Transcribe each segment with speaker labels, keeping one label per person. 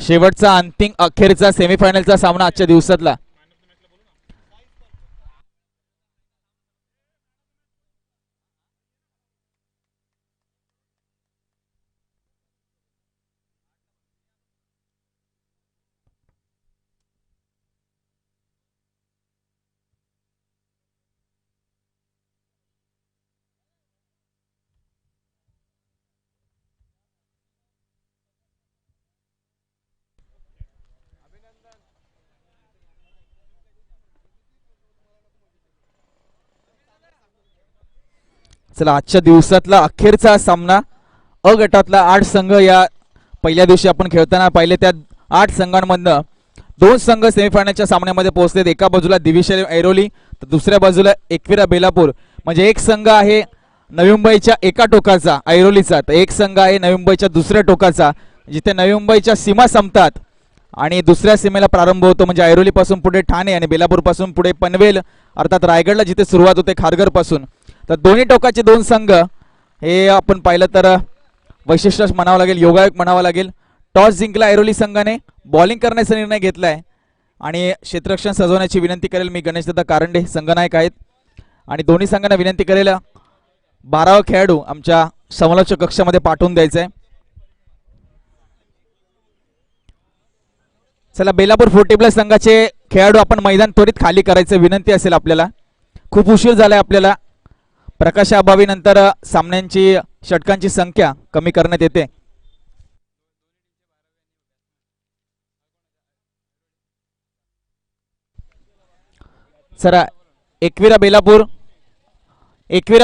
Speaker 1: शेवटचा अंतिम अखेरचा सेमीफायनलचा सामना आजच्या दिवसातला. चला आजच्या दिवसातला अखेरचा सामना. अ गटातला 8 संघ या पहिल्या दिवशी आपण खेळताना पाहिले त्या 8 संघांमधनं 2 संघ सेमीफायनलच्या सामन्यामध्ये पोहोचलेत. एका बाजूला दिविशल ऐरोली तर दुसऱ्या बाजूला एकविरा बेलापूर. म्हणजे एक संघ आहे नवी मुंबईच्या एका टोकाचा ऐरोलीचा, तर एक संघ आहे नवी मुंबईच्या दुसऱ्या टोकाचा, जिथे नवी मुंबईच्या सीमा संपतात आणि दुसऱ्या सीमेला प्रारंभ होतो. म्हणजे ऐरोली पासून पुढे ठाणे आणि बेलापूर पासून पुढे पनवेल अर्थात रायगडला जिथे सुरुवात होते खारघर पासून. तर दोन्ही टोकाचे 2 संघ हे आपण पाहिलं तर वैशिष्ट्य म्हणावं लागेल, योगायोग म्हणावं लागेल. टॉस जिंकला ऐरोली संघाने, बॉलिंग करण्याचा निर्णय घेतलाय आणि क्षेत्ररक्षण सजवण्याची विनंती करेल मी. गणेशदादा कारंडे संघनायक आहेत आणि दोन्ही संघांना विनंती करेल 12वा खेळाडू आमच्या समालोचक कक्षामध्ये पाठवून द्यायचा आहे. चला बेलापूर 40+ संघाचे खेळाडू आपण मैदान त्वरित खाली करायचं विनंती असेल आपल्याला. खूप उशीर झालाय आपल्याला. प्रकाशाअभावी नंतर सामन्यांची षटकांची संख्या कमी करण्यात येते. चला एकविरा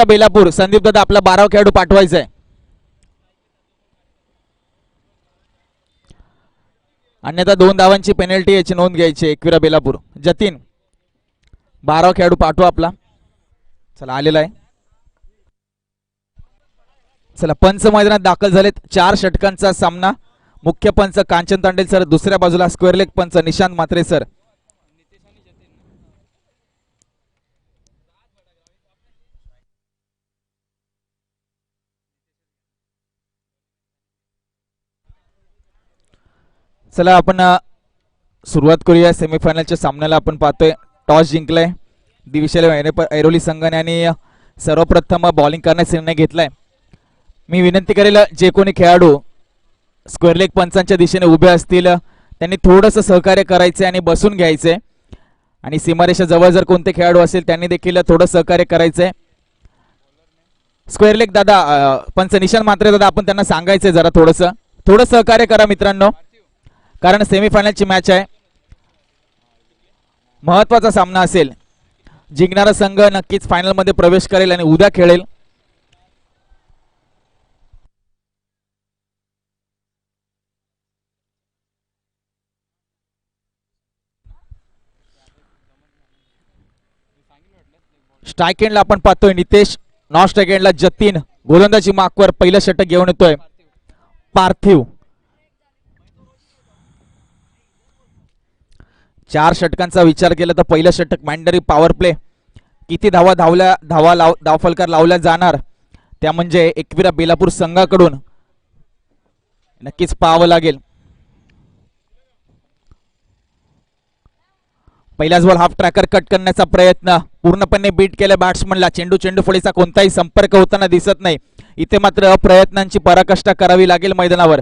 Speaker 1: बेलापूर संदीप दादा आपला 12वा खेळाडू पाठवायचा आहे. अन्यथा 2 धावांची पेनल्टी याची नोंद घ्यायची. एकविरा बेलापूर जतीन 12वा खेळाडू पाठवा आपला. चला आलेला आहे. चला पंच मैदानात दाखल झालेत. 4 षटकांचा सामना. मुख्य पंच कांचन तांडेल सर, दुसऱ्या बाजूला स्क्वेअर लेग पंच निशांत म्हात्रे सर. चला आपण सुरुवात करूया सेमीफायनलच्या सामन्याला. आपण पाहतोय टॉस जिंकलाय दिविशल ऐरोली संघाने आणि सर्वप्रथम बॉलिंग करण्याचा निर्णय घेतलाय. मी विनंती करेल जे कोणी खेळाडू स्क्वेअर लेग पंचांच्या दिशेने उभे असतील त्यांनी थोडंसं सहकार्य करायचे आणि बसून घ्यायचे. आणि सीमारेषा जवळ जर कोणते खेळाडू असेल त्यांनी देखील थोडं सहकार्य करायचंय. स्क्वेअर लेग दादा पंच निशांत म्हात्रे दादा आपण त्यांना सांगायचंय जरा थोडं सहकार्य करा मित्रांनो, कारण सेमीफायनलची मॅच आहे. महत्वाचा सामना असेल. जिंकणारा संघ नक्कीच फायनल मध्ये प्रवेश करेल आणि उद्या खेळेल. स्ट्राईक एंडला आपण पाहतोय नितेश, नॉन स्ट्राईक एंडला जतीन. गोलंदाजी मार्कवर पहिलं षटक घेऊन येतोय पार्थिव. 4 षटकांचा विचार केला तर पहिलं षटक मॅन्डरी पॉवर प्ले. किती धावफलकार लावल्या जाणार त्या म्हणजे एकविरा बेलापूर संघाकडून नक्कीच पाहावं लागेल. पहिलाच बॉल हाफ ट्रॅकर कट करण्याचा प्रयत्न पूर्णपणे बीट केला बॅट्समनला. चेंडू फळीचा कोणताही संपर्क होताना दिसत नाही. इथे मात्र प्रयत्नांची पराकाष्ठा करावी लागेल मैदानावर.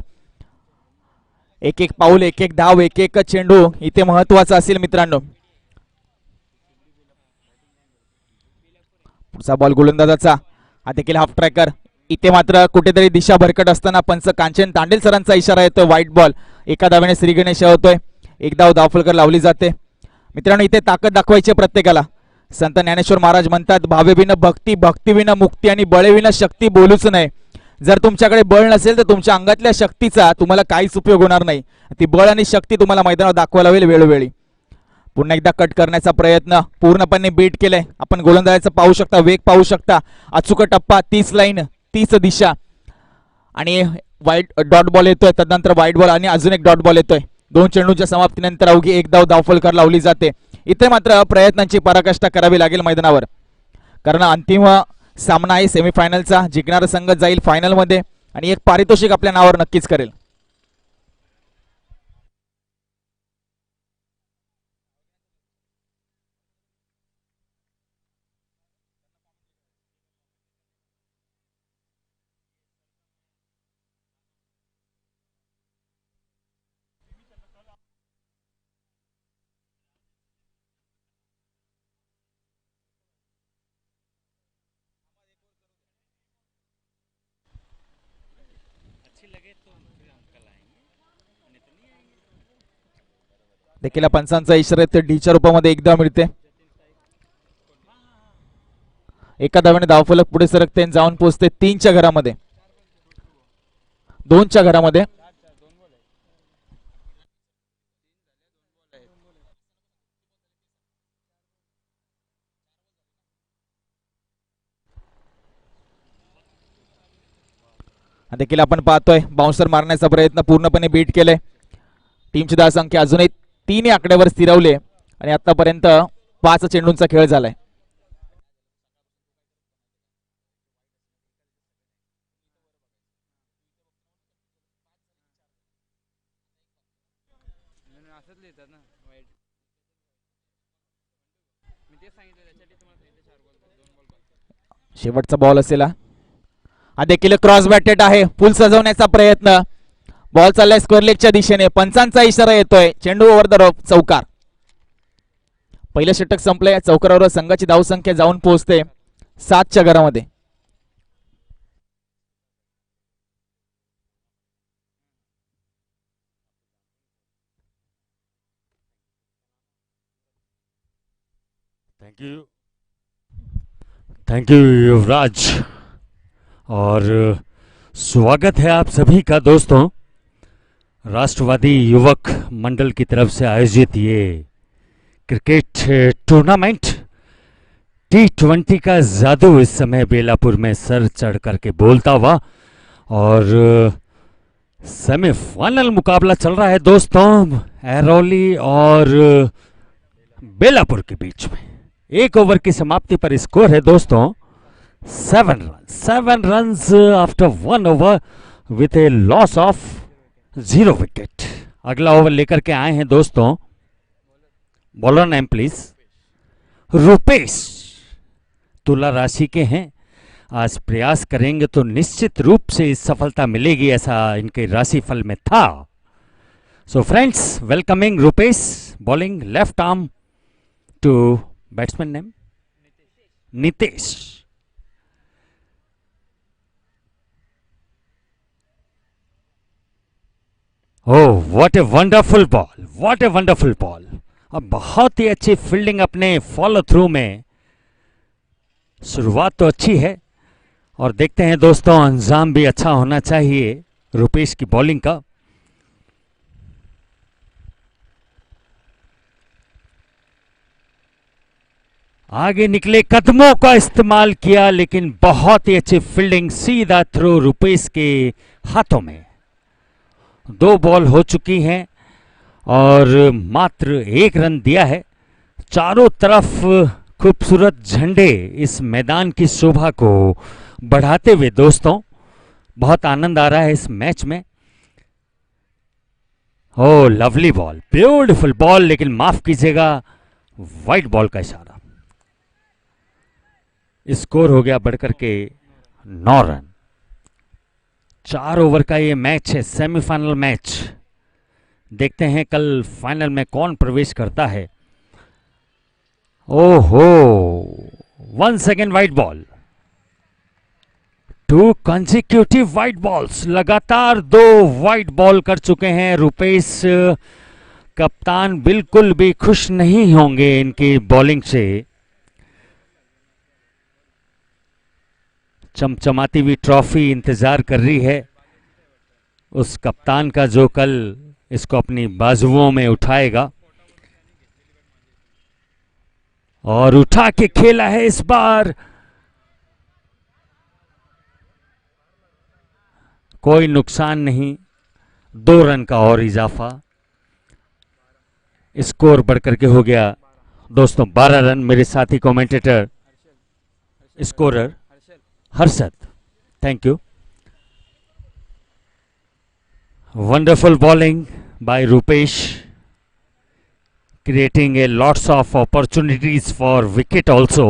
Speaker 1: एक एक पाऊल, एक एक धाव, एक एक चेंडू इथे महत्वाचा असेल मित्रांनो. पुढचा बॉल गोलंदाजाचा, हा देखील हाफ ट्रॅकर. इथे मात्र कुठेतरी दिशा भरकट असताना पंच कांचन तांडेल सरांचा इशारा येतोय व्हाईट बॉल. एका धावेने श्री गणेश होतोय. एक धावफलकर लावली जाते. मित्रांनो इथे ताकद दाखवायची प्रत्येकाला. संत ज्ञानेश्वर महाराज म्हणतात भावेविना भक्ती, भक्तीविना मुक्ती आणि बळेविना शक्ती बोलूच नाही. जर तुमच्याकडे बळ नसेल तर तुमच्या अंगातल्या शक्तीचा तुम्हाला काहीच उपयोग होणार नाही. ती बळ आणि शक्ती तुम्हाला मैदानावर दाखवायला होईल वेळोवेळी. पुन्हा एकदा कट करण्याचा प्रयत्न पूर्णपणे बीट केलाय. आपण गोलंदाजाचा पाहू शकता, वेग पाहू शकता, अचूक टप्पा, 30 लाईन, 30 दिशा आणि वाईट डॉट बॉल येतोय. त्यानंतर व्हाईट बॉल आणि अजून एक डॉट बॉल येतोय. 2 चेंडूच्या समाप्तीनंतर अवघी एक धावफलकार लावली जाते. इथे मात्र प्रयत्नांची पराकाष्ठा करावी लागेल मैदानावर, कारण अंतिम सामना आहे सेमीफायनलचा. जिंकणारा संघ जाईल फायनल मध्ये आणि एक पारितोषिक आपल्या नावावर नक्कीच करेल. देखील या पंचांचा इशारा ते डीच्या रूपामध्ये एकदा मिळते. एका धावेने धावफलक पुढे सरकते आणि जाऊन पोहोचते 3च्या घरामध्ये, 2च्या घरामध्ये. देखील आपण पाहतोय बाउन्सर मारण्याचा प्रयत्न पूर्णपणे बीट केले. टीमची धावसंख्या अजूनही 3 आकड्यावर स्थिरावली आणि आतापर्यंत 5 चेंडूंचा खेळ झालाय. शेवटचा बॉल असेल हा देखील क्रॉस बॅटेड आहे. फुल सजवण्याचा प्रयत्न. बॉल चाललाय स्क्वेअर लेगच्या दिशेने. पंचांचा इशारा येतोय. चेंडू ओव्हर द रॉप, चौकार. पहिलं षटक संपलंय. चौकारावर संघाची धावसंख्या जाऊन पोहोचते 7च्या घरामध्ये.
Speaker 2: थैंक यू युवराज, और स्वागत है आप सभी का दोस्तों राष्ट्रवादी युवक मंडल की तरफ से आयोजित ये क्रिकेट टूर्नामेंट T20 का जादू इस समय बेलापुर में सर चढ़ करके बोलता हुआ, और सेमीफाइनल मुकाबला चल रहा है दोस्तों एरोली और बेलापुर के बीच में. एक ओवर की समाप्ति पर स्कोर है दोस्तों 7 runs after 1 over with A loss of 0 wicket. अगला ओवर लेकर के आए हैं दोस्तों, बॉलर नेम प्लीज रुपेश, तुला राशि के हैं. आज प्रयास करेंगे तो निश्चित रूप से इस सफलता मिलेगी, ऐसा इनके राशिफल में था. So friends, welcoming Rupesh, bowling left arm to batsman name Nitesh. Oh what a wonderful ball, what a wonderful ball. अब बहुत ही अच्छी फील्डिंग अपने फॉलो थ्रू में. शुरुआत तो अच्छी है और देखते हैं दोस्तों अंजाम भी अच्छा होना चाहिए रुपेश की बॉलिंग का. आगे निकले, कदमों का इस्तेमाल किया, लेकिन बहुत ही अच्छी फील्डिंग, सीधा थ्रो रुपेश के हाथों में. 2 बॉल हो चुकी हैं और मात्र 1 रन दिया है. चारों तरफ खूबसूरत झंडे इस मैदान की शोभा को बढ़ाते हुए दोस्तों बहुत आनंद आ रहा है इस मैच में. ओह लवली बॉल, ब्यूटीफुल बॉल, लेकिन माफ कीजिएगा वाइट बॉल का इशारा. स्कोर हो गया बढ़कर के 9 रन. 4 ओवर का ये मैच है, सेमीफाइनल मैच. देखते हैं कल फाइनल में कौन प्रवेश करता है. ओहो, 1 second white ball. 2 consecutive white balls, लगातार 2 वाइट बॉल कर चुके हैं रुपेश. कप्तान बिल्कुल भी खुश नहीं होंगे इनकी बॉलिंग से. चमचमाती हुई ट्रॉफी इंतजार कर रही है उस कप्तान का जो कल इसको अपनी बाजुओं में उठाएगा. और उठा के खेला है इस बार. कोई नुकसान नहीं, 2 रन का और इजाफा. स्कोर बढ़कर के हो गया दोस्तों 12 रन. मेरे साथी commentator scorer Harshad, thank you. Wonderful bowling bye Rupesh, creating a lots of opportunities for wicket also.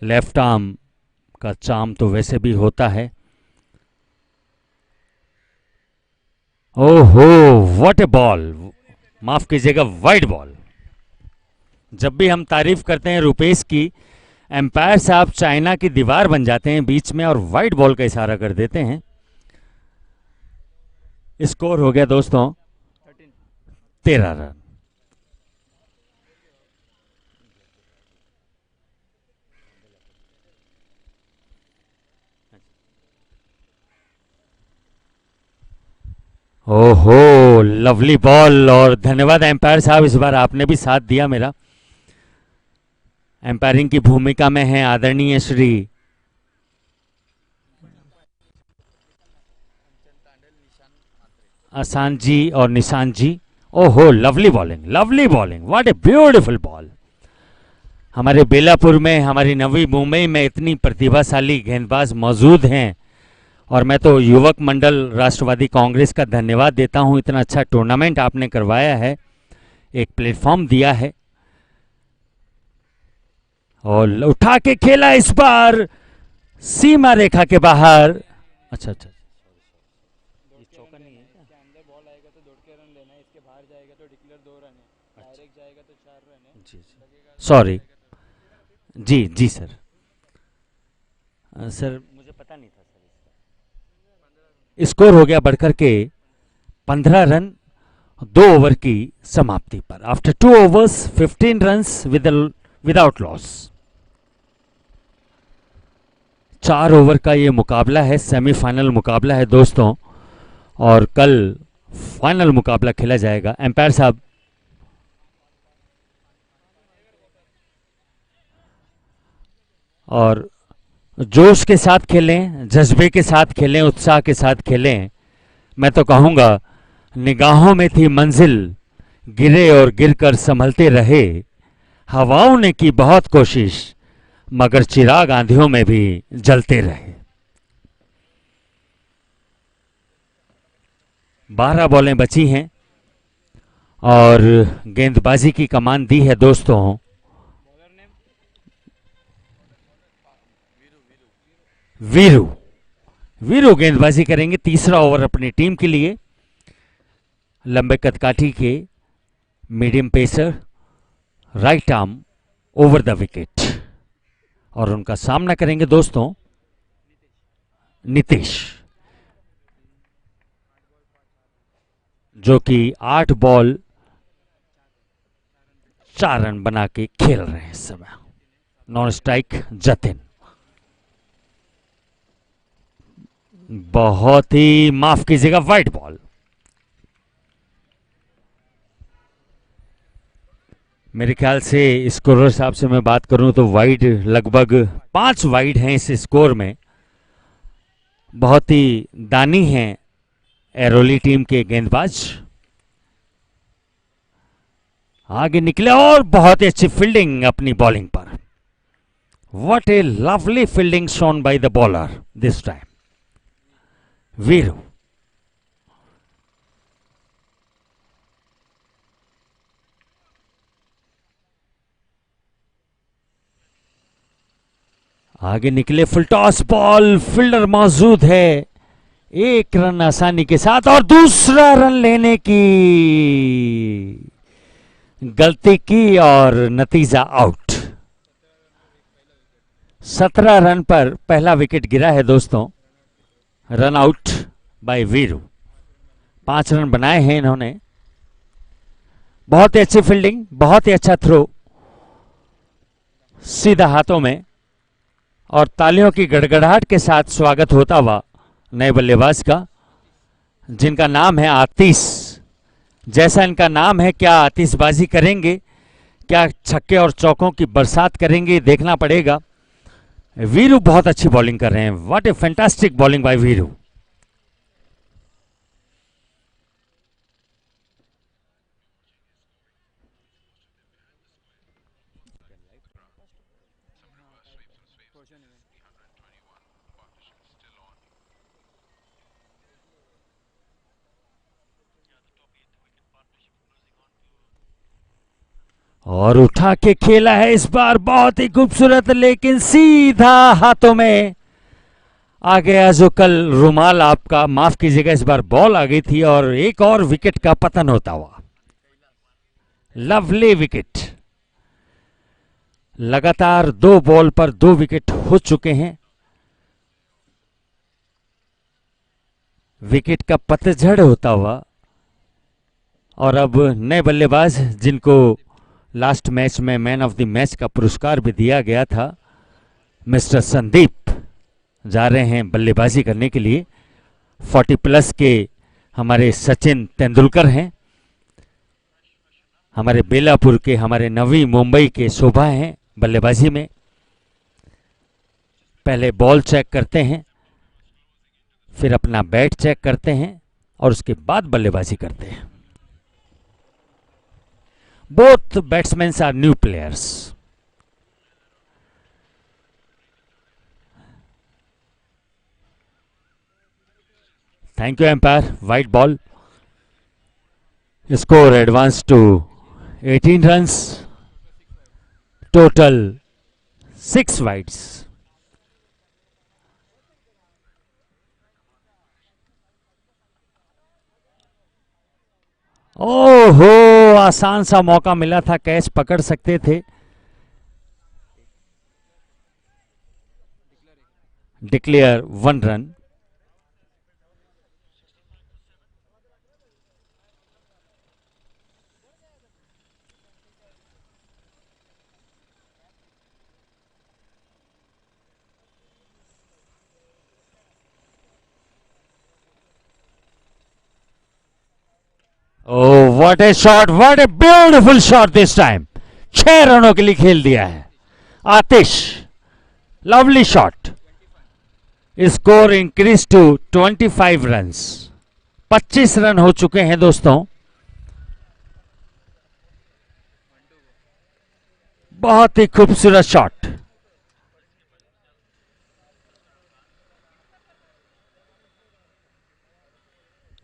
Speaker 2: Left arm का चार्म तो वैसे भी होता है. ओहो व्हाट ए बॉल, माफ कीजिएगा, वाइड बॉल। जब भी हम तारीफ करते हैं रुपेश की, एम्पायर साहब चाइना की दीवार बन जाते हैं बीच में और वाइड बॉल का इशारा कर देते हैं। स्कोर हो गया दोस्तों 13 रन। ओहो, लवली बॉल। और धन्यवाद एम्पायर साहब, इस बार आपने भी साथ दिया मेरा। एम्पायरिंग की भूमिका में है आदरणीय श्री आसान जी और निशान जी। ओहो, lovely bowling, what a beautiful ball. हमारे बेलापुर में, हमारी नवी मुंबई में इतनी प्रतिभाशाली गेंदबाज मौजूद हैं और मैं तो युवक मंडल राष्ट्रवादी कांग्रेस का धन्यवाद देता हूं। इतना अच्छा टूर्नामेंट आपने करवाया है, एक प्लेटफॉर्म दिया है और उठा के खेला इस बार सीमा रेखा के बाहर। अच्छा, सॉरी जी सर। सर मुझे पता नहीं था सर। स्कोर हो गया बढ़कर के 15 रन 2 ओवर की समाप्ति पर। After 2 overs 15 runs without loss. 4 over का ये मुकाबला है, सेमीफाइनल मुकाबला है दोस्तों, और कल फाइनल मुकाबला खेला जाएगा। एम्पायर साहब, और जोश के साथ खेलें, जज्बे के साथ खेलें, उत्साह के साथ खेलें। मैं तो कहूँगा निगाहों में थी मंजिल, गिरे और गिरकर संभलते रहे। हवाओं ने की बहुत कोशिश, मगर चिराग आंधियों में भी जलते रहे। 12 बॉलें बची हैं और गेंदबाजी की कमान दी है दोस्तों वीरू गेंदबाजी करेंगे। तीसरा ओवर अपनी टीम के लिए। लंबे कदकाठी के medium pacer, right arm over the wicket, और उनका सामना करेंगे दोस्तों नीतीश, जो कि 8 बॉल 4 रन बना के खेल रहे हैं इस समय। Non strike Jatin. बहुत ही, माफ कीजिएगा, वाइड बॉल। मेरे ख्याल से स्कोरर साहब से मैं बात करूं तो वाइड लगभग 5 वाइड हैं इस स्कोर में। बहुत ही दानी हैं एरोली टीम के गेंदबाज। आगे निकले और बहुत ही अच्छी फील्डिंग अपनी bowling per. What a lovely fielding shown by the bowler this time Veeru. आगे निकले, फुल टॉस बॉल, फील्डर मौजूद है। 1 रन आसानी के साथ, और दूसरा रन लेने की गलती की और नतीजा आउट। 17 रन पर पहला विकेट गिरा है दोस्तों। Run out by Veeru. 5 run बनाए हैं इन्होंने। बहुत ही अच्छी फील्डिंग, बहुत ही अच्छा थ्रो, सीधा हाथों में, और तालियों की गड़गड़ाहट के साथ स्वागत होता हुआ नए बल्लेबाज का, जिनका नाम है आतिश। जैसा इनका नाम है, क्या आतिशबाजी करेंगे, क्या छक्के और चौकों की बरसात करेंगे, देखना पड़ेगा। वीरू बहुत अच्छी बॉलिंग कर रहे हैं। What A fantastic bowling bye Veeru. और उठा के खेला है इस बार, बहुत ही खूबसूरत, लेकिन सीधा हाथों में आ गया। जो कल रुमाल आपका, माफ कीजिएगा, इस बार बॉल आ गई थी और एक और विकेट का पतन होता हुआ। Lovely wicket. लगातार 2 बॉल पर 2 विकेट हो चुके हैं। विकेट का पतझड़ होता हुआ, और अब नए बल्लेबाज जिनको लास्ट मैच में मैन ऑफ द मैच का पुरस्कार भी दिया गया था, मिस्टर संदीप जा रहे हैं बल्लेबाजी करने के लिए। 40 प्लस के हमारे सचिन तेंदुलकर हैं, हमारे बेलापुर के, हमारे नवी मुंबई के शोभा हैं बल्लेबाजी में। पहले बॉल चेक करते हैं, फिर अपना बैट चेक करते हैं और उसके बाद बल्लेबाजी करते हैं। Both batsman are new players. Thank you umpire. Wide ball. Score advance to 18 runs, total 6 wides. ओहो, आसान सा मौका मिला था, कैच पकड़ सकते थे। Declare 1 run. Oh, what a shot! What a beautiful shot this time! 6 रनों के लिए खेल दिया है Atish. Lovely shot. Score increase to 25 runs. 25 run हो चुके हैं दोस्तों। बहुत ही खूबसूरत शॉट।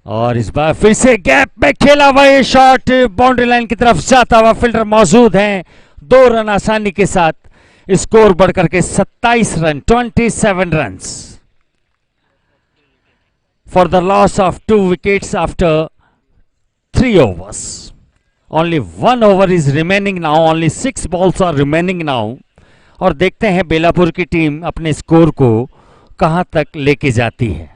Speaker 2: और इस बार फिर से गैप में खेला हुआ ये शॉट बाउंड्री लाइन की तरफ जाता हुआ, फील्डर मौजूद हैं। 2 रन आसानी के साथ, स्कोर बढ़कर के 27 run, 27 runs for the loss of 2 wickets after 3 overs. Only 1 over is remaining now. Only 6 balls are remaining now. और देखते हैं बेलापुर की टीम अपने स्कोर को कहां तक लेके जाती है।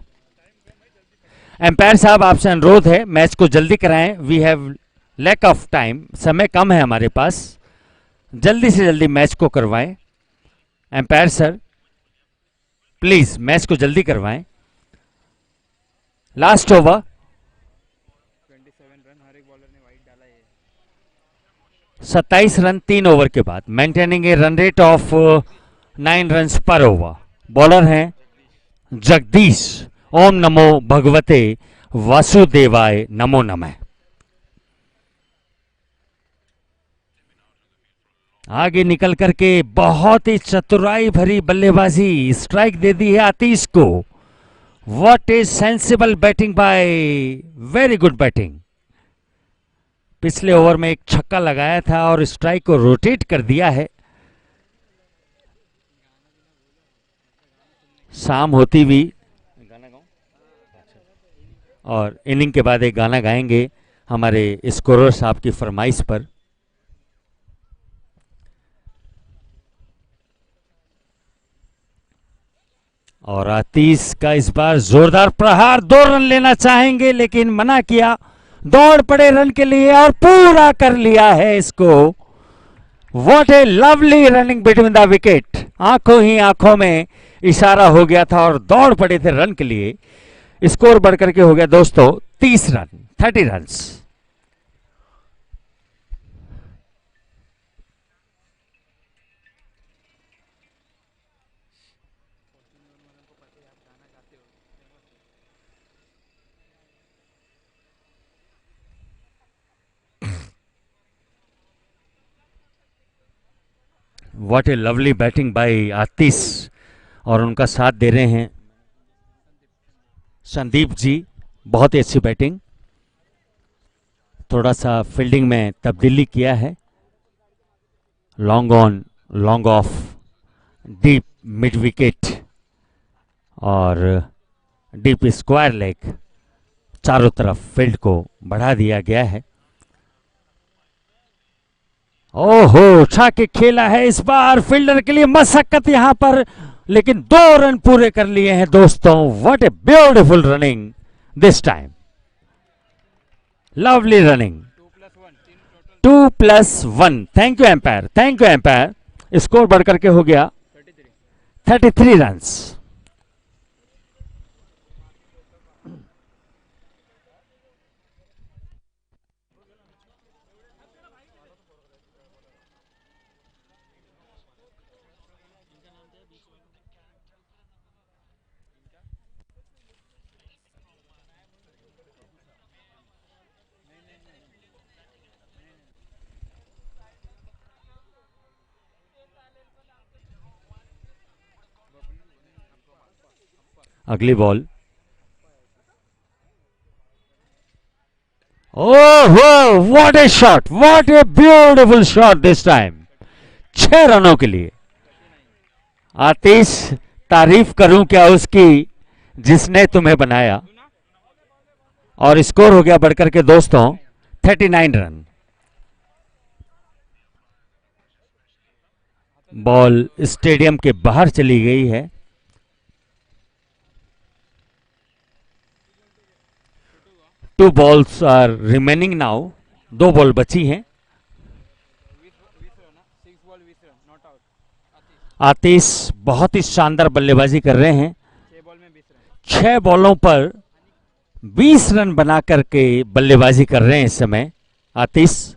Speaker 2: एम्पायर साहब, आपसे अनुरोध है मैच को जल्दी कराएं। We have lack of time, समय कम है हमारे पास। जल्दी से जल्दी मैच को करवाएं। एम्पायर सर, प्लीज मैच को जल्दी करवाएं। Last over. 27 रन 3 ओवर के बाद, maintaining A run rate of 9 run per over. Bowler हैं जगदीश। ओम नमो भगवते वासुदेवाय नमो नमः। आगे निकल करके बहुत ही चतुराई भरी बल्लेबाजी, स्ट्राइक दे दी है आतिश को। What is sensible batting bye, very good batting. पिछले ओवर में एक छक्का लगाया था और स्ट्राइक को रोटेट कर दिया है। शाम होती भी और इनिंग के बाद एक गाना गाएंगे हमारे स्कोरर साहब की फरमाइश पर। और आतिश का इस बार जोरदार प्रहार, 2 रन लेना चाहेंगे लेकिन मना किया। दौड़ पड़े रन के लिए और पूरा कर लिया है इसको। What a lovely running between the wicket. आंखों ही आंखों में इशारा हो गया था और दौड़ पड़े थे रन के लिए। स्कोर बढ़कर के हो गया दोस्तों 30 run, 30 runs. What a lovely batting by Atish. और उनका साथ दे रहे हैं संदीप जी। बहुत ही अच्छी बैटिंग। थोड़ा सा फील्डिंग में तब्दीली किया है। Long on, long off, deep mid wicket और डीप स्क्वायर लेग, चारों तरफ फील्ड को बढ़ा दिया गया है। ओहो, उठा के खेला है इस बार, फील्डर के लिए मशक्कत यहां पर, लेकिन 2 रन पूरे कर लिए हैं दोस्तों। What a beautiful running this time, lovely running. 2+1। Thank you umpire, thank you umpire. Score बढ़कर के हो गया 33 रन्स। अगली ball, oh what a shot, what a beautiful shot this time. 6 रनों के लिए। आतिश, तारीफ करूं क्या उसकी जिसने तुम्हें बनाया। और स्कोर हो गया बढ़कर के दोस्तों 39 रन। बॉल स्टेडियम के बाहर चली गई है। Two balls are remaining now. 2 ball बची हैं। आतिश बहुत ही शानदार बल्लेबाजी कर रहे हैं। 6 बॉलों पर 20 रन बना करके बल्लेबाजी कर रहे हैं इस समय Atish.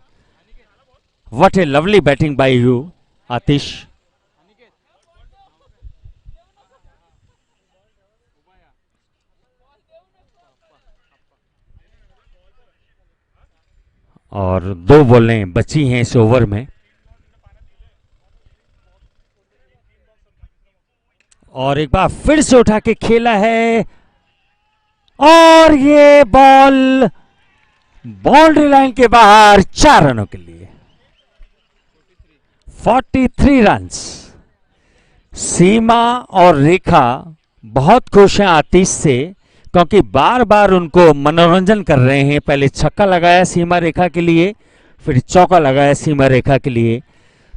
Speaker 2: What a lovely batting by you Atish. और 2 बॉलें बची हैं इस ओवर में। और एक बार फिर से उठा के खेला है और ये बॉल बाउंड्री लाइन के बाहर 4 रनों के लिए। 43 रन्स। सीमा और रेखा बहुत खुश हैं आतिश से, क्योंकि बार बार उनको मनोरंजन कर रहे हैं। पहले छक्का लगाया सीमा रेखा के लिए, फिर चौका लगाया सीमा रेखा के लिए।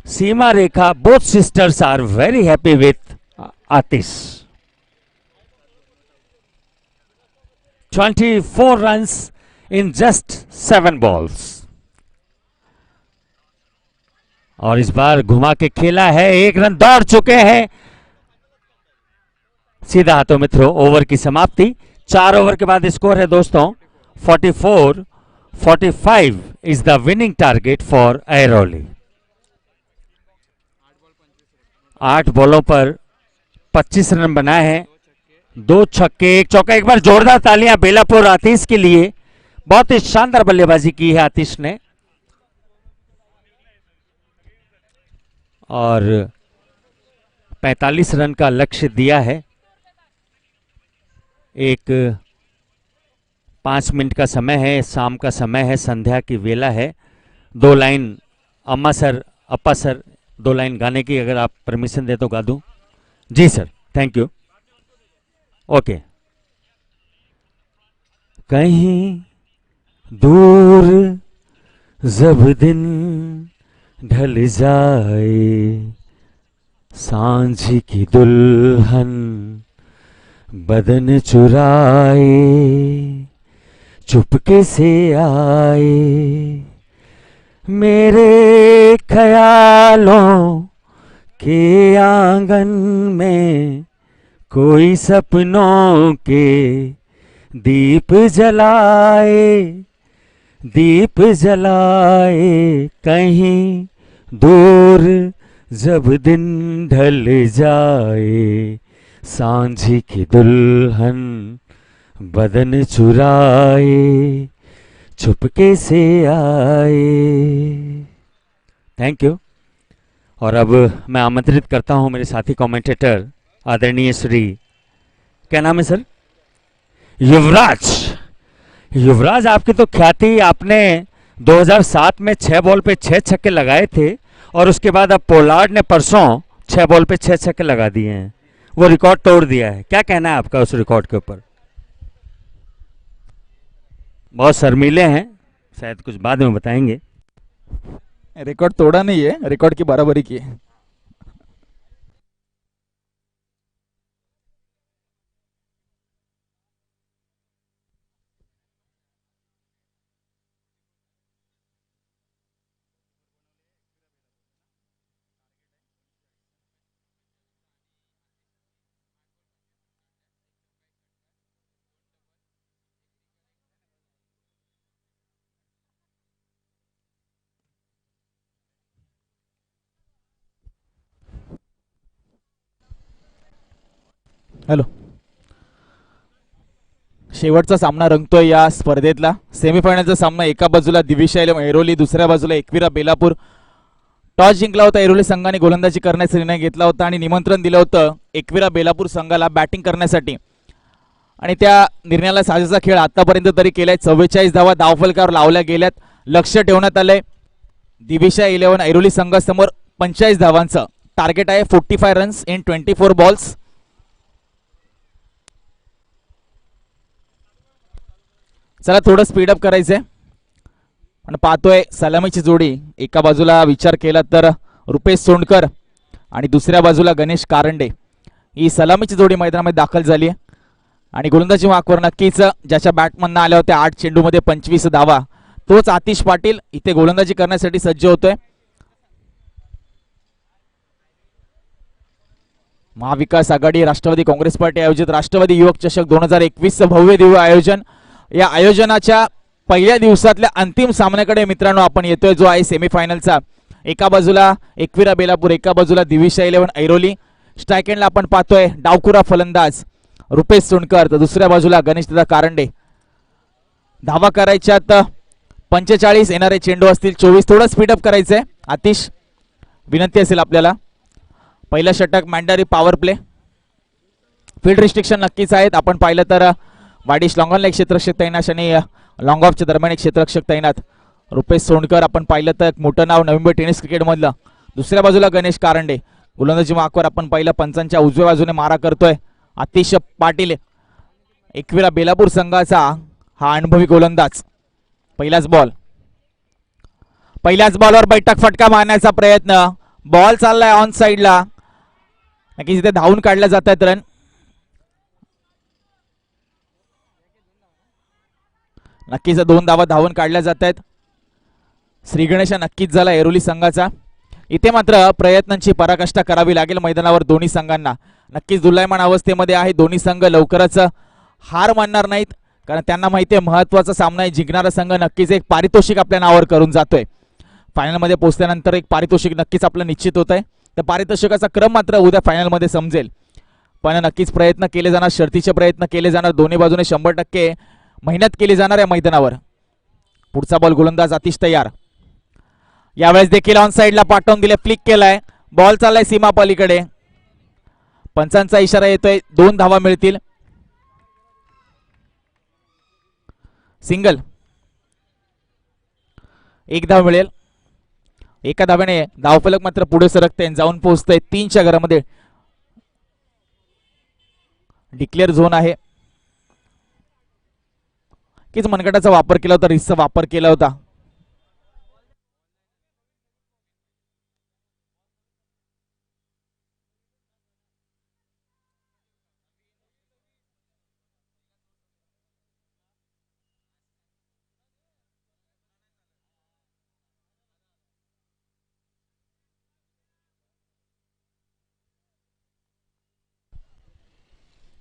Speaker 2: सीमा रेखा both sisters are very happy with Atish. 24 runs in just 7 balls. और इस बार घुमा के खेला है, 1 रन दौड़ चुके हैं। सीधा हाथों में थ्रो। ओवर की समाप्ति। 4 ओवर के बाद स्कोर है दोस्तों 44-45 is the winning target for Airoli. 8 बॉलों पर 25 रन बनाए हैं। 2 छक्के 1 चौका। एक बार जोरदार तालियां बेलापुर आतिश के लिए। बहुत ही शानदार बल्लेबाजी की है आतिश ने। और 45 रन का लक्ष्य दिया है। एक 5 मिनट का समय है, शाम का समय है, संध्या की वेला है। 2 लाइन अम्मा सर, अप्पा सर, 2 लाइन गाने की अगर आप परमिशन दे तो गा दूं। जी सर, थैंक यू। ओके। कहीं दूर जब दिन ढल जाए, सांझ की दुल्हन बदन चुराए, चुपके से आए, मेरे ख्यालों के आंगन में कोई सपनों के दीप जलाए, दीप जलाए। कहीं दूर जब दिन ढल जाए, सांझ की दुल्हन बदन चुराए, चुपके से आए। Thank you. और अब मैं आमंत्रित करता हूं मेरे साथी कमेंटेटर आदरणीय श्री, क्या नाम है सर? युवराज। युवराज, आपकी तो ख्याति, आपने 2007 में 6 बॉल पे 6 छक्के लगाए थे और उसके बाद अब पोलार्ड ने परसों 6 बॉल पे 6 छक्के लगा दिए हैं। वो रिकॉर्ड तोड़ दिया है। क्या कहना है आपका उस रिकॉर्ड के ऊपर? बहुत शर्मीले हैं, शायद कुछ बाद में बताएंगे।
Speaker 1: रिकॉर्ड तोड़ा नहीं है, रिकॉर्ड की बराबरी की है. हॅलो. शेवटचा सामना रंगतोय या स्पर्धेतला. सेमीफायनलचा सामना एका बाजूला दिविशा ऐरोली, दुसऱ्या बाजूला एकविरा बेलापूर. टॉस जिंकला होता ऐरोली संघाने गोलंदाजी करण्याचा निर्णय घेतला होता आणि निमंत्रण दिलं होतं एकविरा बेलापूर संघाला बॅटिंग करण्यासाठी. आणि त्या निर्णयाला साजेसा खेळ आतापर्यंत तरी केलाय. 44 धावा धावफलकावर लावल्या गेल्यात. लक्ष ठेवण्यात आलंय दिविशा 11 ऐरोली संघासमोर 45 धावांचं टार्गेट आहे. 45 रन्स इन 24 बॉल्स. चला थोडं स्पीडअप करायचंय. पण पाहतोय सलामीची जोडी. एका बाजूला विचार केला तर रुपेश सोंडकर आणि दुसऱ्या बाजूला गणेश कारंडे, ही सलामीची जोडी मैदानामध्ये दाखल झाली आहे. आणि गोलंदाजी मार्कवर नक्कीच ज्याच्या बॅटमधनं आल्या होत्या 8 चेंडूमध्ये 25 धावा, तोच आतिश पाटील इथे गोलंदाजी करण्यासाठी सज्ज होतोय. महाविकास आघाडी राष्ट्रवादी काँग्रेस पार्टी आयोजित राष्ट्रवादी युवक चषक 2021 भव्य दिव्य आयोजन. या आयोजनाच्या पहिल्या दिवसातल्या अंतिम सामन्याकडे मित्रांनो आपण येतोय, जो आहे सेमीफायनलचा. एका बाजूला एकविरा बेलापूर, एका बाजूला दिविशा 11 ऐरोली. स्ट्राईक एंडला आपण पाहतोय डावखुरा फलंदाज रुपेश सोंडकर, तर दुसऱ्या बाजूला गणेशदादा कारंडे. धावा करायच्यात 45, येणारे चेंडू असतील 24. थोडं स्पीडअप करायचंय आतिश, विनंती असेल आपल्याला. पहिलं षटक मॅन्डरी पॉवर प्ले. फील्ड रिस्ट्रिक्शन नक्कीच आहेत. आपण पाहिलं तर वाडिश लॉंग ऑनला एक क्षेत्ररक्षक तैनात आणि लॉंग ऑफच्या दरम्यान एक क्षेत्ररक्षक तैनात. रुपेश सोंडकर आपण पाहिलं तर मोठं नाव नवी मुंबई टेनिस क्रिकेटमधलं. दुसऱ्या बाजूला गणेश कारंडे. गोलंदाजी मार्कवर आपण पाहिलं पंचांच्या उजव्या बाजूने मारा करतोय आतिश पाटील, एकविरा बेलापूर संघाचा हा अनुभवी गोलंदाज. पहिल्याच बॉलवर बैठक फटका मारण्याचा प्रयत्न. बॉल चाललाय ऑन साइडला. नक्कीच इथे धावून काढल्या जात आहेत रन. नक्कीच 2 धावा धावून काढल्या जात आहेत. श्री गणेश नक्कीच झाला ऐरोली संघाचा. इथे मात्र प्रयत्नांची पराकाष्ठा करावी लागेल मैदानावर दोन्ही संघांना. नक्कीच दुर्लयमान अवस्थेमध्ये आहे दोन्ही संघ. लवकरच हार मानणार नाहीत, कारण त्यांना माहिती आहे महत्वाचा सामना आहे. जिंकणारा संघ नक्कीच एक पारितोषिक आपल्या नावावर करून जातोय. फायनलमध्ये पोहोचल्यानंतर एक पारितोषिक नक्कीच आपलं निश्चित होत आहे. त्या पारितोषिकाचा क्रम मात्र उद्या फायनलमध्ये समजेल. पण नक्कीच प्रयत्न केले जाणार, शर्तीचे प्रयत्न केले जाणार. दोन्ही बाजूने 100% मेहनत केली जाणार आहे मैदानावर. पुढचा बॉल गोलंदाज आतिश तयार. यावेळेस देखील ऑन साइडला पाठवून दिले, फ्लिक केलाय. बॉल चाललाय सीमा पलीकडे. पंचांचा इशारा येतोय, 2 धावा मिळतील. सिंगल, 1 धाव मिळेल. एका धाव्याने धावफलक मात्र पुढे सरकते, जाऊन पोहोचतंय 3च्या घरामध्ये. डिक्लेअर झोन आहे. किच मनगटाचा वापर केला होता, रिसचा वापर केला होता.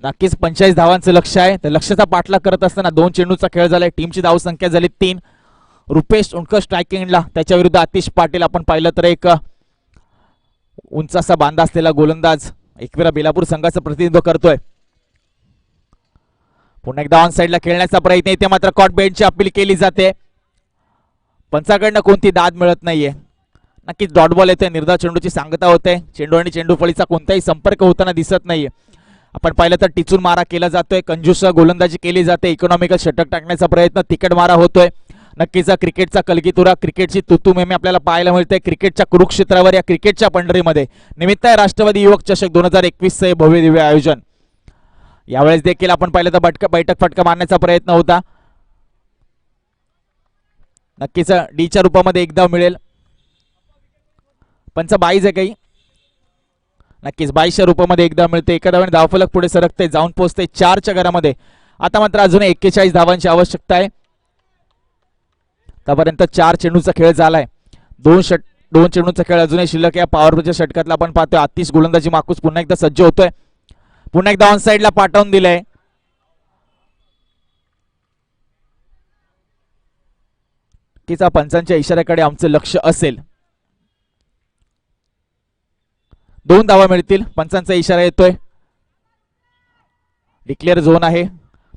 Speaker 1: नक्कीच 45 धावांचं लक्ष आहे. त्या लक्ष्याचा पाठलाग करत असताना 2 चेंडूचा खेळ झालाय. टीमची धाव संख्या झाली 3. रुपेश सोंडकर स्ट्रायकिंगला, त्याच्या विरुद्ध आतिश पाटील. आपण पाहिलं तर एक उंच असा बांधा असलेला गोलंदाज एकविरा बेलापूर संघाचं प्रतिनिधित्व करतोय. पुन्हा एकदा ऑन साइडला खेळण्याचा प्रयत्न. इथे मात्र कॉट बेंचची अपील केली जाते. पंचाकडनं कोणती दाद मिळत नाहीये. नक्कीच डॉट बॉल येते. निर्धाव चेंडूची सांगता होते. चेंडू आणि चेंडू फळीचा कोणताही संपर्क होताना दिसत नाहीये. आपण पाहिलं तर टिचून मारा केला जातोय. कंजूस गोलंदाजी केली जाते. इकॉनॉमिकल षटक टाकण्याचा प्रयत्न, तिकड मारा होतोय. नक्कीच क्रिकेटचा कलगीतुरा, क्रिकेटची तुतू मेमे आपल्याला पाहायला मिळते. क्रिकेटच्या कुरुक्षेत्रावर, या क्रिकेटच्या पंढरीमध्ये निमित्त आहे राष्ट्रवादी युवक चषक 2021 चे भव्य दिव्य आयोजन. यावेळेस देखील आपण पाहिलं तर बैठक फटका मारण्याचा प्रयत्न होता. नक्कीच डीच्या रूपामध्ये 1 धाव मिळेल. पंच 22 आहे काही नक्कीच 22च्या रूपामध्ये एकदा मिळते. एका धावाने धावफलक पुढे सरकते, जाऊन पोहोचते 4च्या घरामध्ये. आता मात्र अजून 41 धावांची आवश्यकता आहे. आतापर्यंत 4 चेंडूचा खेळ झालाय. दोन चेंडूचा खेळ अजूनही शिल्लक. या पॉवर प्लेच्या षटकातला आपण पाहतोय आतिश गोलंदाजी माकूस पुन्हा एकदा सज्ज होतोय. पुन्हा एकदा ऑन साइडला पाठवून दिलंय. कीचा पंचांच्या इशाऱ्याकडे आमचं लक्ष असेल. 2 धावा मिळतील. पंचांचा इशारा येतोय. डिक्लेअर झोन आहे.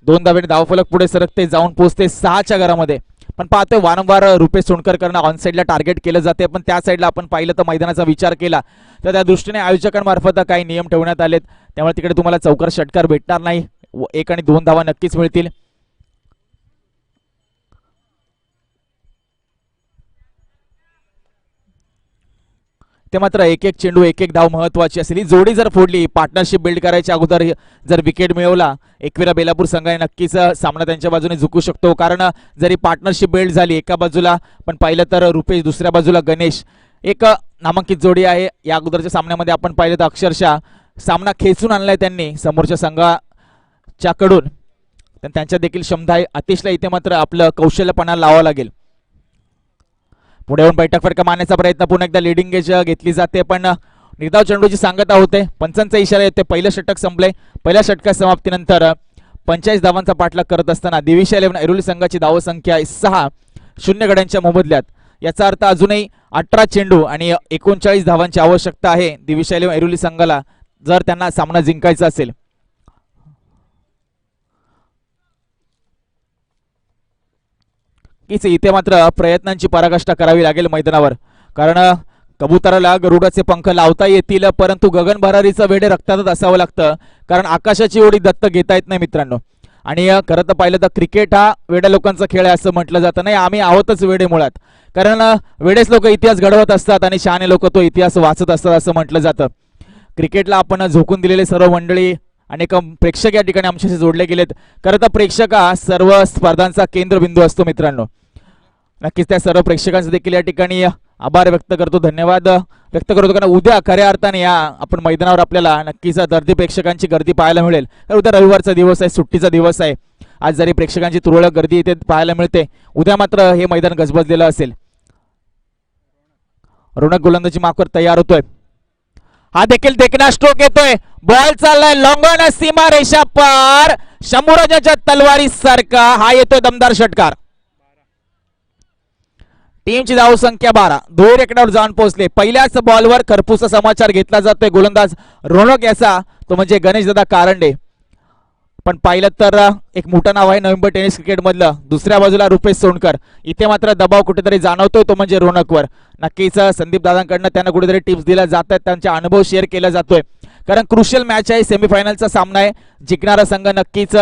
Speaker 1: 2 धावेने धावफलक पुढे सरकते, जाऊन पोहोचते 6च्या घरामध्ये. पण पाहतोय वारंवार रुपेश सोनकरकरांना ऑन साइडला टार्गेट केलं जाते. पण त्या साइडला आपण पाहिलं तर मैदानाचा विचार केला तर त्या दृष्टीने आयोजकांमार्फत काही नियम ठेवण्यात आलेत. त्यामुळे तिकडे तुम्हाला चौकार षटकार भेटणार नाही. 1 आणि 2 धावा नक्कीच मिळतील. ते मात्र एक चेंडू एक धाव महत्वाची असेल. ही जोडी जर फोडली, पार्टनरशिप बिल्ड करायच्या अगोदर जर विकेट मिळवला एकविरा बेलापूर संघाने नक्कीच सामना त्यांच्या बाजूने जिंकू शकतो. कारण जरी पार्टनरशिप बिल्ड झाली एका बाजूला पण पाहिलं तर रुपेश, दुसऱ्या बाजूला गणेश, एक नामांकित जोडी आहे. या अगोदरच्या सामन्यामध्ये आपण पाहिलं तर अक्षरशः सामना खेचून आणलाय त्यांनी समोरच्या संघाच्याकडून. त्यांच्या देखील क्षमता आहे. आतिशला इथे मात्र आपलं कौशल्यपणा लावावं लागेल. पुढे येऊन बैठक फटका मारण्याचा प्रयत्न, पुन्हा एकदा लिडिंग गेज घेतली जाते पण निर्धाव चेंडूची सांगता होते. पंचांचा इशारा येते. पहिलं षटक संपले. पहिल्या षटका समाप्तीनंतर 45 धावांचा पाठलाग करत असताना दिविशा 11 ऐरोली संघाची धावसंख्या 6 0 गड्यांच्या मोबदल्यात. याचा अर्थ अजूनही 18 चेंडू आणि 39 धावांची आवश्यकता आहे दिविशा 11 ऐरोली संघाला जर त्यांना सामना जिंकायचा असेल. इथे मात्र प्रयत्नांची पराकाष्ठा करावी लागेल मैदानावर. कारण कबुतराला गरुडाचे पंख लावता येतील परंतु गगन भरारीचं वेडे रक्तातच असावं लागतं. कारण आकाशाची ओढी दत्त घेता येत नाही मित्रांनो. आणि खरं तर पाहिलं तर क्रिकेट हा वेड्या लोकांचा खेळ आहे असं म्हटलं जातं. नाही, आम्ही आहोतच वेडे मुळात. कारण वेडेच लोक इतिहास घडवत असतात आणि शहाणे लोक तो इतिहास वाचत असतात असं म्हटलं जातं. क्रिकेटला आपण झोकून दिलेले सर्व मंडळी, अनेक प्रेक्षक या ठिकाणी आमच्याशी जोडले गेलेत. खरं तर प्रेक्षक हा सर्व स्पर्धांचा केंद्रबिंदू असतो मित्रांनो. नक्कीच त्या सर्व प्रेक्षकांचे देखील या ठिकाणी आभार व्यक्त करतो, धन्यवाद व्यक्त करतो. कारण उद्या खऱ्या अर्थाने या आपण मैदानावर आपल्याला नक्कीच दर्दी प्रेक्षकांची गर्दी पाहायला मिळेल. तर उद्या रविवारचा दिवस आहे, सुट्टीचा दिवस आहे. आज जरी प्रेक्षकांची तुरळक गर्दी इथे पाहायला मिळते, उद्या मात्र हे मैदान गजबजलेलं असेल. रोनक गोलंदाजी मार्कवर तयार होतोय. हा देखील देखना स्ट्रोक येतोय. बॉल चाललाय लॉंगॉन सीमा रेषा पार. शंभूराजाच्या तलवारी सारखा हा येतोय दमदार षटकार. टीमची धावसंख्या 12. दोन रेकडावर जाऊन पोहोचले. पहिल्याच बॉलवर खरपूस समाचार घेतला जातोय गोलंदाज रोनक याचा, तो म्हणजे गणेश दादा कारंडे. पण पाहिलं तर एक मोठं नाव आहे नोव्हेंबर टेनिस क्रिकेट मधलं. दुसऱ्या बाजूला रुपेश सोनकर. इथे मात्र दबाव कुठेतरी जाणवतोय, तो म्हणजे रोनकवर. नक्कीच संदीप दादांकडनं त्यांना कुठेतरी टिप्स दिल्या जात आहेत, त्यांचा अनुभव शेअर केला जातोय. कारण क्रुशियल मॅच आहे, सेमीफायनलचा सामना आहे. जिंकणारा संघ नक्कीच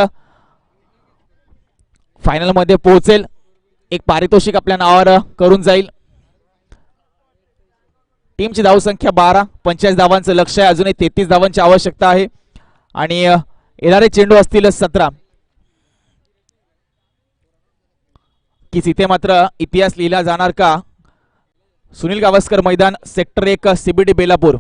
Speaker 1: फायनल मध्ये पोहोचेल. एक पारितोषिक आपल्या नावावर करून जाईल. टीमची धावसंख्या 12, 45 धावांचं लक्ष आहे. अजूनही 33 धावांची आवश्यकता आहे आणि येणारे चेंडू असतील 17. की इथे मात्र इतिहास लिहिला जाणार का? सुनील गावस्कर मैदान, सेक्टर 1, सीबीडी बेलापूर.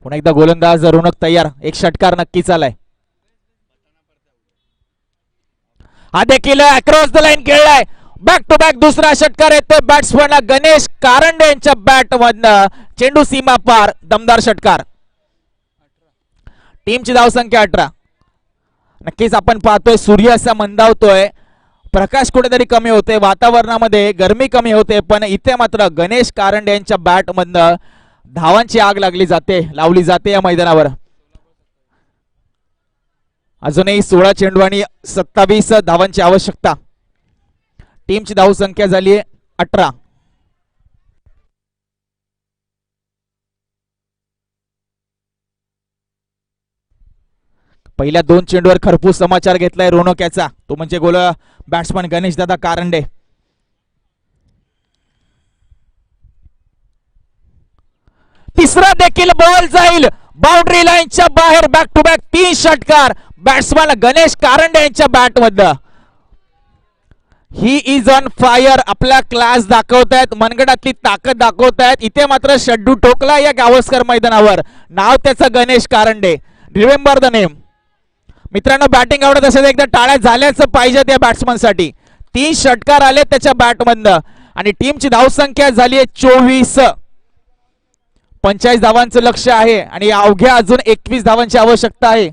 Speaker 1: पुन्हा एकदा गोलंदाज रोनक तयार. एक षटकार नक्कीच आलाय. हा देखील अक्रॉस द लाईन खेळलाय. बॅक टू बॅक दुसरा षटकार येतोय बॅट्समन गणेश कारंडे यांच्या बॅट मधनं. चेंडू सीमा पार, दमदार षटकार. टीमची धावसंख्या 18. नक्कीच आपण पाहतोय सूर्य असा मंदावतोय, प्रकाश कुठेतरी कमी होते, वातावरणामध्ये गरमी कमी होते. पण इथे मात्र गणेश कारंडे यांच्या बॅट मधनं धावांची आग लावली जाते या मैदानावर. अजूनही 16 चेंडू आणि 27 धावांची आवश्यकता. टीमची धावसंख्या झाली 18. पहिल्या 2 चेंडूवर खरपूस समाचार घेतलाय रोनक याचा, तो म्हणजे गोल बॅट्समन गणेश दादा कारंडे. तिसरा देखील बॉल जाईल. बाउंड्री लाईनच्या बाहेर बॅक टू बॅक 3 षटकार बॅट्समॅन गणेश कारंडे यांच्या बॅट मधनं. He is on fire. आपला क्लास दाखवतायत, मनगडातली ताकद दाखवतायत. इथे मात्र शड्डू ठोकला या गावस्कर मैदानावर. नाव त्याचं Ganesh Karande. Remember the name. मित्रांनो, बॅटिंग आवडत असेल एकदा टाळ्या झाल्याच पाहिजे त्या बॅट्समन साठी. 3 षटकार आले त्याच्या बॅट मधनं आणि टीमची धावसंख्या झाली आहे 24. 45 धावांचं लक्ष आहे आणि अवघ्या अजून 21 धावांची आवश्यकता आहे.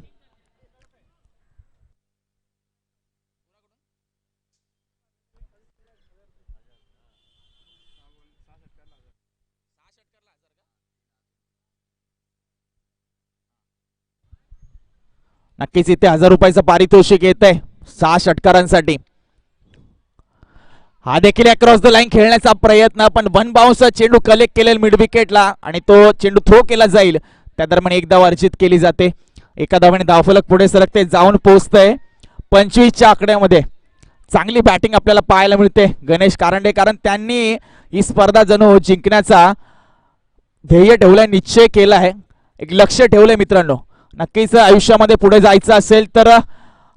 Speaker 1: नक्कीच इथे 1000 रुपयाचं पारितोषिक येत आहे 6 षटकारांसाठी. हा देखील अक्रॉस द लाईन खेळण्याचा प्रयत्न, पण वन बाउन्स चेंडू कलेक्ट केलेला मिड विकेटला आणि तो चेंडू थ्रो केला जाईल. त्या दरम्यान एक धाव अर्जित केली जाते. एका धावाने धावफलक पुढे सरकते, जाऊन पोहोचतंय 25च्या आकड्यामध्ये. चांगली बॅटिंग आपल्याला पाहायला मिळते गणेश कारंडे, कारण त्यांनी ही स्पर्धा जणू जिंकण्याचा ध्येय ठेवलाय, निश्चय केला आहे, एक लक्ष ठेवलंय. मित्रांनो, नक्कीच आयुष्यामध्ये पुढे जायचं असेल तर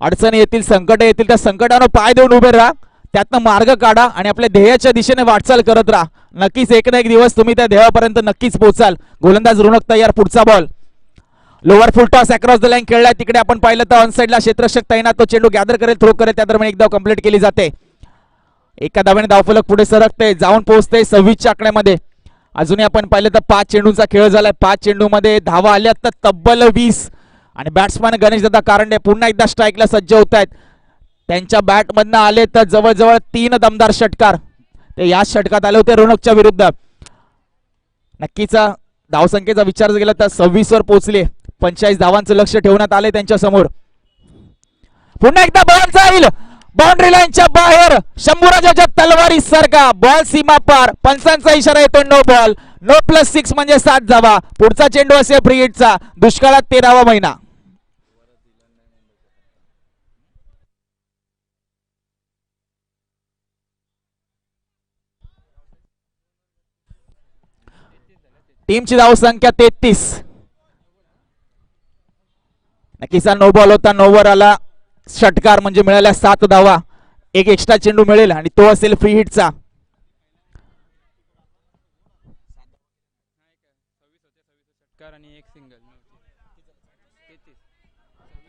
Speaker 1: अडचणी येतील, संकट येतील, त्या संकटानं पाय देऊन उभे राहा, त्यातनं मार्ग काढा आणि आपल्या ध्येयाच्या दिशेने वाटचाल करत राहा. नक्कीच एक ना एक दिवस तुम्ही त्या ध्येयापर्यंत नक्कीच पोहोचाल. गोलंदाज रोनक तयार. पुढचा ball lower full toss across the line खेळलाय. तिकडे आपण पाहिलं तर ऑन साईडला क्षेत्ररक्षक तैनात. तो चेंडू गॅदर करेल, थ्रो करेल. त्या दरम्यान एक धाव कंप्लीट केली जाते. एका धावाने धावफलक पुढे सरकते, जाऊन पोहोचते 26च्या आकड्यामध्ये. अजूनही आपण पाहिलं तर 5 चेंडूंचा खेळ झालाय. 5 चेंडूमध्ये धावा आल्या तर तब्बल 20 आणि बॅट्समॅन गणेशदादा कारंडे पुन्हा एकदा स्ट्राईकला सज्ज होत आहेत. त्यांच्या बॅटमधनं आले तर जवळजवळ 3 दमदार षटकार. ते याच षटकात आले होते रोनकच्या विरुद्ध. नक्कीच धावसंख्येचा विचार केला तर 26 वर पोहोचले. 45 धावांचं लक्ष ठेवण्यात आले त्यांच्या समोर. पुन्हा एकदा बॉल जाईल बाउंड्री लाईनच्या बाहेर. शंभूराजाच्या तलवारी सारखा बॉल सीमा पार. पंचांचा इशारा येतो नो बॉल. नो +6 म्हणजे 7 धावा. पुढचा चेंडू असेल फ्री हिटचा. दुष्काळात 13वा महिना. टीमची धावसंख्या 33. नक्कीच नो बॉल होता, नो वर आला षटकार म्हणजे मिळाल्या 7 धावा. एक एक्स्ट्रा चेंडू मिळेल आणि तो असेल फ्री हिटचा.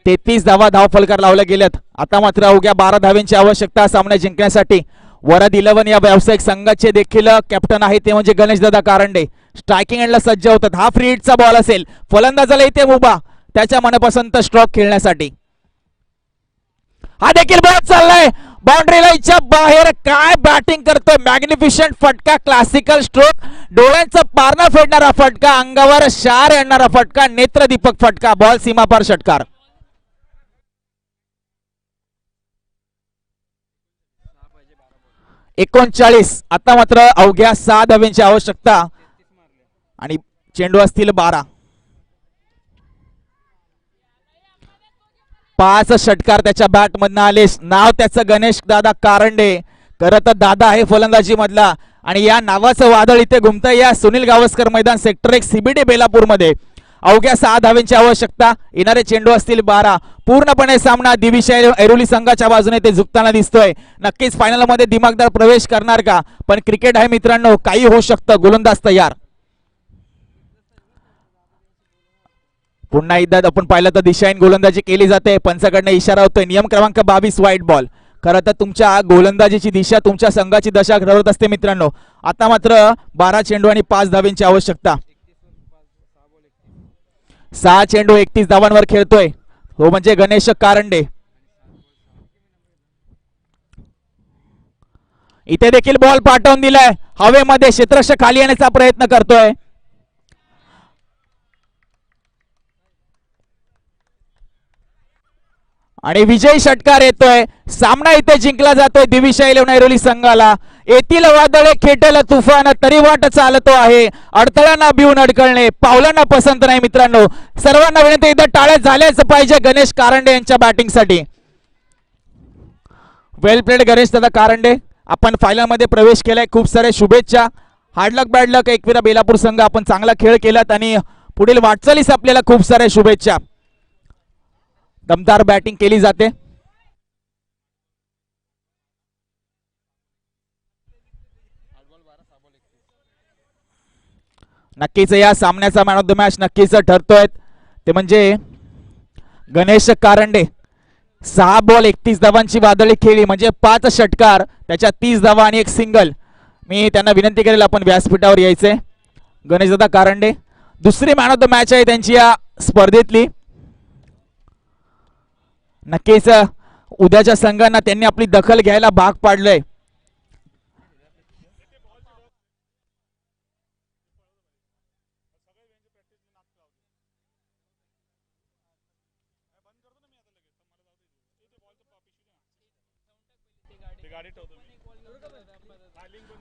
Speaker 1: 33 धावा धाव फलकार लावल्या गेल्यात. आता मात्र अवघ्या 12 धाव्यांची आवश्यकता सामना जिंकण्यासाठी. वरद 11 या व्यावसायिक संघाचे देखील कॅप्टन आहे ते म्हणजे गणेशदादा कारंडे. स्ट्रायकिंग एंडला सज्ज होतात. हा फ्री हिटचा बॉल असेल. फलंदाजाला इथे उभा त्याच्या मनपसंत स्ट्रोक खेळण्यासाठी. हा देखील बॉल चाललाय बाउंड्री लाईनच्या बाहेर. काय बॅटिंग करतोय. मॅग्निफिशंट फटका, क्लासिकल स्ट्रोक, डोळ्यांचा पारणा फेडणारा फटका, अंगावर शार आणणारा फटका, नेत्रदीपक फटका. बॉल सीमापार षटकार. 39. आता मात्र अवघ्या 6 धाव्यांची आवश्यकता आणि चेंडू असतील 12. 5 षटकार त्याच्या बॅट मधनं आले. नाव त्याचं गणेश दादा कारंडे. करत दादा आहे फलंदाजी मधला आणि या नावाचं वादळ इथे घुमतंय या सुनील गावस्कर मैदान सेक्टर 1 CBD बेलापूर मध्ये. अवघ्या 6 धाव्यांची आवश्यकता. येणारे चेंडू असतील 12. पूर्णपणे सामना दिविशय ऐरोली संघाच्या बाजूने ते झुकताना दिसतोय. नक्कीच फायनल मध्ये दिमागदार प्रवेश करणार का. पण क्रिकेट आहे मित्रांनो, काही होऊ शकतं. गोलंदाज तयार. पुन्हा एकदा आपण पाहिलं तर दिशाहीन गोलंदाजी केली जाते. पंचाकडनं इशारा होतोय. नियम क्रमांक 22 व्हाईट बॉल. खरं तर तुमच्या गोलंदाजीची दिशा तुमच्या संघाची दशा ठरवत असते मित्रांनो. आता मात्र 12 चेंडू आणि 5 धाव्यांची आवश्यकता. 6 चेंडू 31 धावांवर खेळतोय तो म्हणजे गणेश कारंडे. इथे देखील बॉल पाठवून दिलाय हवेमध्ये. क्षेत्ररक्षक खाली येण्याचा प्रयत्न करतोय. आणि विजयी षटकार येतोय. सामना इथे जिंकला जातोय दिविशय ऐरोली संघाला. येथील वादळे खेटेल तुफान तरी वाट चालतो आहे. अडथळ्यांना भिवून अडकळणे पावलांना पसंत नाही मित्रांनो. सर्वांना विनंती, एकदा टाळ्या झाल्याच पाहिजे गणेश कारंडे यांच्या बॅटिंगसाठी. वेल प्लेड गणेश दादा कारंडे. आपण फायनल मध्ये प्रवेश केलाय. खूप सारे शुभेच्छा. हार्ड लक बॅड लक. एकविरा बेलापूर संघ आपण चांगला खेळ केलात आणि पुढील वाटचालीस आपल्याला खूप साऱ्या शुभेच्छा. दमदार बॅटिंग केली जाते. नक्कीच या सामन्याचा मॅन ऑफ द मॅच नक्कीच ठरतोय ते म्हणजे गणेश कारंडे. 6 बॉल 31 धावांची वादळी खेळी म्हणजे 5 षटकार, त्याच्यात 30 धावा आणि 1 सिंगल. मी त्यांना विनंती करेल आपण व्यासपीठावर यायचे. गणेशदादा कारंडे दुसरी मॅन ऑफ द मॅच आहे त्यांची या स्पर्धेतली. नक्कीच उद्याच्या संघांना त्यांनी आपली दखल घ्यायला भाग पाडलंय.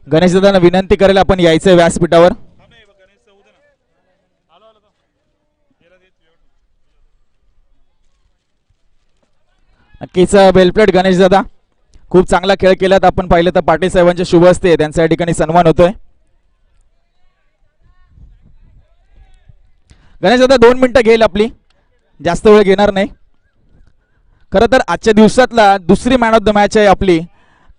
Speaker 1: गणेशदादांना विनंती करेल आपण यायचं व्यासपीठावर. नक्कीच वेलप्लेट गणेशदादा, खूप चांगला खेळ केलात. आपण पाहिलं तर पाटील साहेबांचे शुभ असते त्यांच्या ठिकाणी सन्मान होतोय. गणेशदादा 2 मिनिटं घेईल आपली, जास्त वेळ घेणार नाही. खरं तर आजच्या दिवसातला दुसरी मॅन ऑफ द मॅच आहे आपली.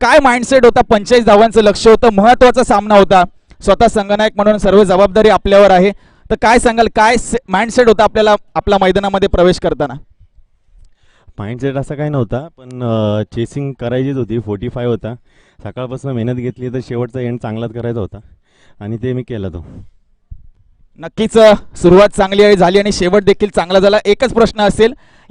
Speaker 1: काय माइंडसेट होता? 45 धावांचं लक्ष होतं, महत्वाचा सामना होता. स्वतः संघनायक म्हणून सर्व जबाबदारी आपल्यावर आहे. तर काय सांगाल, काय माइंडसेट होता आपल्याला आपल्या मैदानामध्ये प्रवेश करताना?
Speaker 3: माइंडसेट असा काही नव्हता, पण चेसिंग करायचीच होती. 45 होता, सकाळपासून मेहनत घेतली तर शेवटचा एंड चांगलाच करायचा होता आणि ते मी केला. तो
Speaker 1: नक्कीच सुरुवात चांगली झाली आणि शेवट देखील चांगला झाला. एकच प्रश्न असेल,